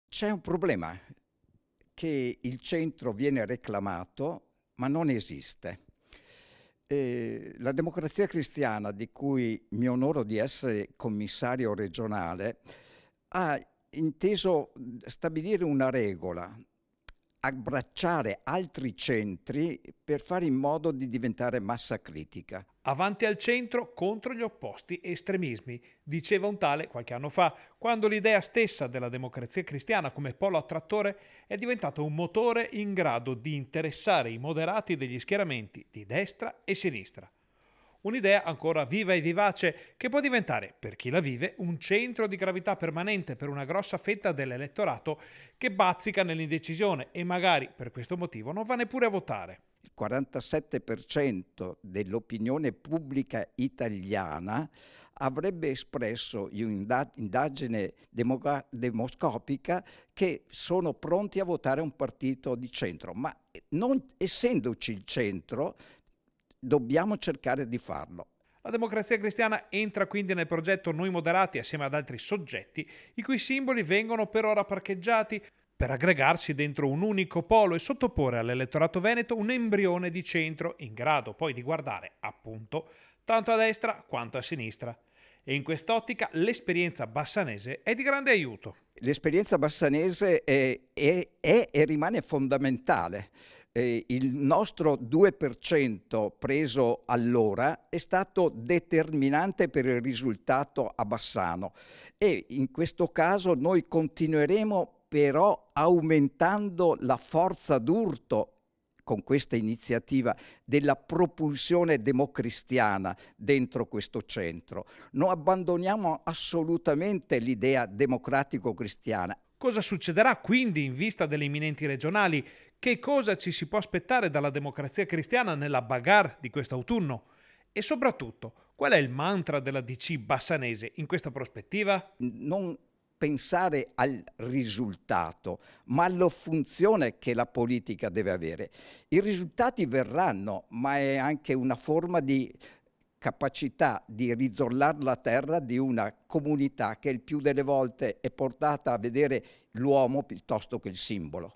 C'è un problema, che il centro viene reclamato, ma non esiste. La Democrazia Cristiana, di cui mi onoro di essere commissario regionale, ha inteso stabilire una regola, abbracciare altri centri per fare in modo di diventare massa critica. Avanti al centro contro gli opposti estremismi, diceva un tale qualche anno fa, quando l'idea stessa della democrazia cristiana come polo attrattore è diventata un motore in grado di interessare i moderati degli schieramenti di destra e sinistra. Un'idea ancora viva e vivace che può diventare, per chi la vive, un centro di gravità permanente per una grossa fetta dell'elettorato che bazzica nell'indecisione e magari per questo motivo non va neppure a votare. Il 47% dell'opinione pubblica italiana avrebbe espresso in un'indagine demoscopica che sono pronti a votare un partito di centro, ma non essendoci il centro dobbiamo cercare di farlo. La democrazia cristiana entra quindi nel progetto Noi Moderati assieme ad altri soggetti, i cui simboli vengono per ora parcheggiati per aggregarsi dentro un unico polo e sottoporre all'elettorato veneto un embrione di centro in grado poi di guardare, appunto, tanto a destra quanto a sinistra. E in quest'ottica l'esperienza bassanese è di grande aiuto. L'esperienza bassanese è e rimane fondamentale. Il nostro 2% preso allora è stato determinante per il risultato a Bassano e in questo caso noi continueremo però aumentando la forza d'urto con questa iniziativa della propulsione democristiana dentro questo centro. Non abbandoniamo assolutamente l'idea democratico-cristiana. Cosa succederà quindi in vista delle imminenti regionali? Che cosa ci si può aspettare dalla democrazia cristiana nella bagarre di quest'autunno? E soprattutto, qual è il mantra della DC bassanese in questa prospettiva? Non pensare al risultato, ma alla funzione che la politica deve avere. I risultati verranno, ma è anche una forma di capacità di rizollare la terra di una comunità che il più delle volte è portata a vedere l'uomo piuttosto che il simbolo.